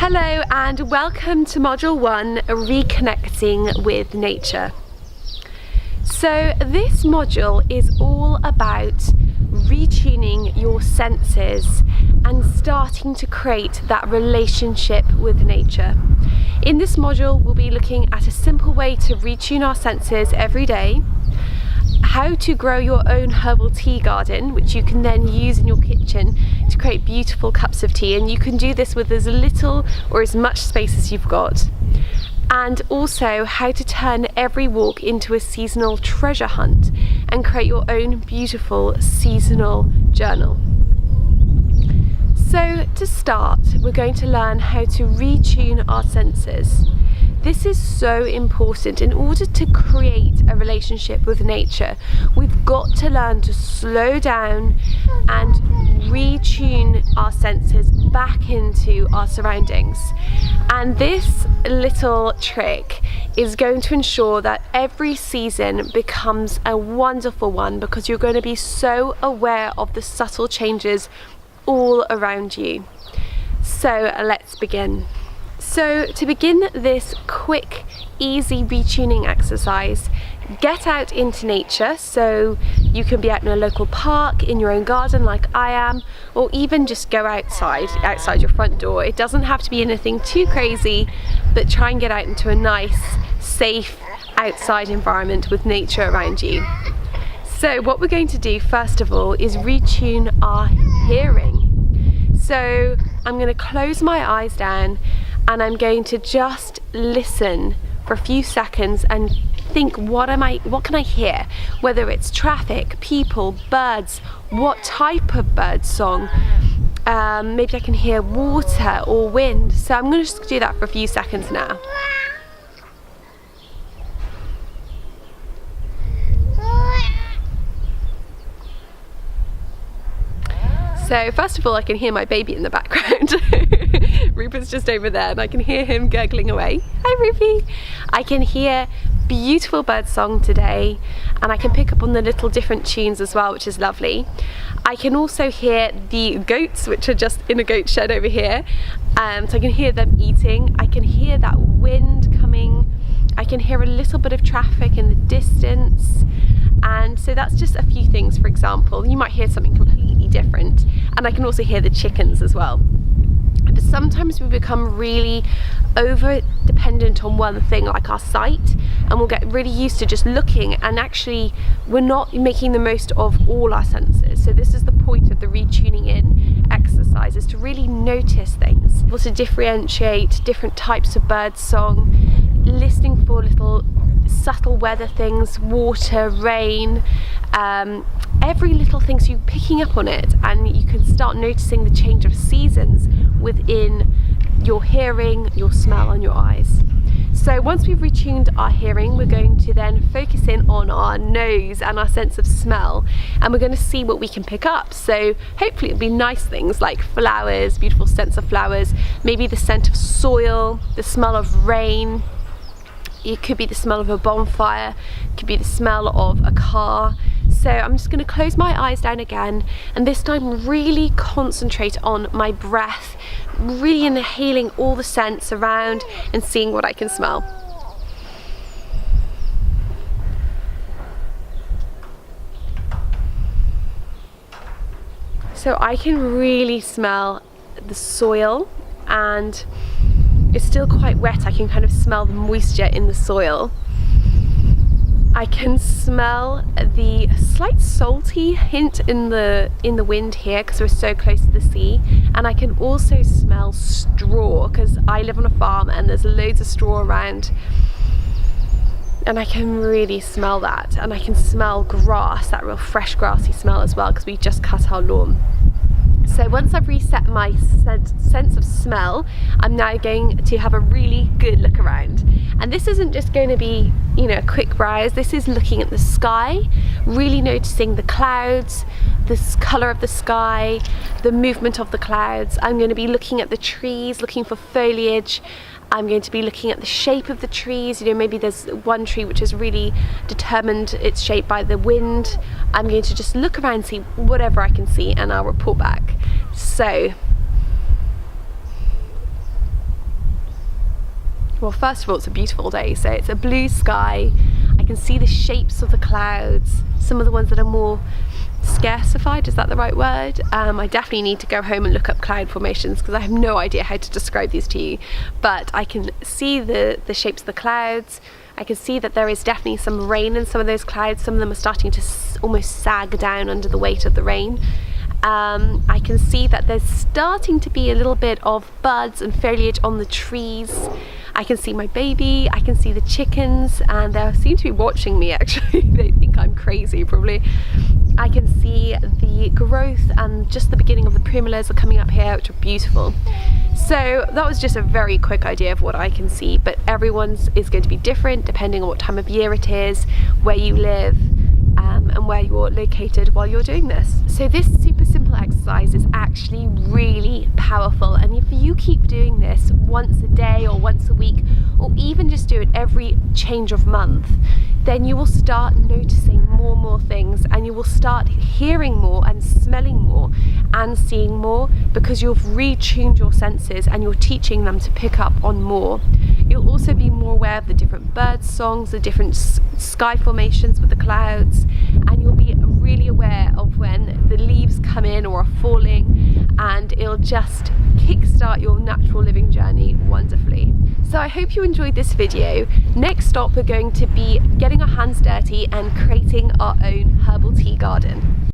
Hello and welcome to Module 1, Reconnecting with Nature. So this module is all about retuning your senses and starting to create that relationship with nature. In this module we'll be looking at a simple way to retune our senses every day, how to grow your own herbal tea garden, which you can then use in your kitchen to create beautiful cups of tea, and you can do this with as little or as much space as you've got, and also how to turn every walk into a seasonal treasure hunt and create your own beautiful seasonal journal. So to start, we're going to learn how to retune our senses. This is so important. In order to create a relationship with nature, we've got to learn to slow down and retune our senses back into our surroundings. And this little trick is going to ensure that every season becomes a wonderful one, because you're going to be so aware of the subtle changes all around you. So let's begin. So to begin this quick, easy retuning exercise, get out into nature. So you can be out in a local park, in your own garden like I am, or even just go outside your front door. It doesn't have to be anything too crazy, but try and get out into a nice, safe, outside environment with nature around you. So what we're going to do first of all is retune our hearing. So I'm going to close my eyes down and I'm going to just listen for a few seconds and think, what can I hear? Whether it's traffic, people, birds, what type of bird song. Maybe I can hear water or wind. So I'm going to just do that for a few seconds now. So first of all, I can hear my baby in the background. Rupert's just over there and I can hear him gurgling away. Hi Rupy! I can hear beautiful bird song today, and I can pick up on the little different tunes as well, which is lovely. I can also hear the goats, which are just in a goat shed over here. So I can hear them eating. I can hear that wind coming. I can hear a little bit of traffic in the distance. And so that's just a few things. For example, you might hear something completely different, and I can also hear the chickens as well. But sometimes we become really over dependent on one thing, like our sight, and we'll get really used to just looking, and actually we're not making the most of all our senses. So this is the point of the retuning in exercise, is to really notice things, able to differentiate different types of bird song, listening for little subtle weather things, water, rain, every little thing, so you're picking up on it and you can start noticing the change of seasons within your hearing, your smell and your eyes. So once we've retuned our hearing, we're going to then focus in on our nose and our sense of smell, and we're going to see what we can pick up. So hopefully it'll be nice things like flowers, beautiful scents of flowers, maybe the scent of soil, the smell of rain. It could be the smell of a bonfire, it could be the smell of a car. So I'm just going to close my eyes down again, and this time really concentrate on my breath, really inhaling all the scents around and seeing what I can smell. So I can really smell the soil, and it's still quite wet. I can kind of smell the moisture in the soil. I can smell the slight salty hint in the wind here because we're so close to the sea, and I can also smell straw because I live on a farm and there's loads of straw around, and I can really smell that. And I can smell grass, that real fresh grassy smell as well, because we just cut our lawn. So once I've reset my sense of smell, I'm now going to have a really good look around. And this isn't just going to be, a quick browse. This is looking at the sky, really noticing the clouds, the colour of the sky, the movement of the clouds. I'm going to be looking at the trees, looking for foliage. I'm going to be looking at the shape of the trees. Maybe there's one tree which has really determined its shape by the wind. I'm going to just look around and see whatever I can see, and I'll report back. So Well, first of all, it's a beautiful day, so it's a blue sky. I can see the shapes of the clouds, some of the ones that are more scarcified, is that the right word? I definitely need to go home and look up cloud formations because I have no idea how to describe these to you, but I can see the shapes of the clouds. I can see that there is definitely some rain in some of those clouds. Some of them are starting to almost sag down under the weight of the rain. I can see that there's starting to be a little bit of buds and foliage on the trees. I can see my baby, I can see the chickens, and they seem to be watching me actually. They think I'm crazy probably. I can see the growth and just the beginning of the primulas are coming up here, which are beautiful. So that was just a very quick idea of what I can see, but everyone's is going to be different depending on what time of year it is, where you live, and where you're located while you're doing this. So this super simple exercise is actually really powerful, and if you keep doing this once a day or once a week, or even just do it every change of month, then you will start noticing more and more things, and you will start hearing more and smelling more and seeing more, because you've retuned your senses and you're teaching them to pick up on more. You'll also be more aware of the different bird songs, the different sky formations with the clouds, and you'll be really aware of when the leaves come in or are falling, and it'll just kickstart your natural living journey wonderfully. So I hope you enjoyed this video. Next stop, we're going to be getting our hands dirty and creating our own herbal tea garden.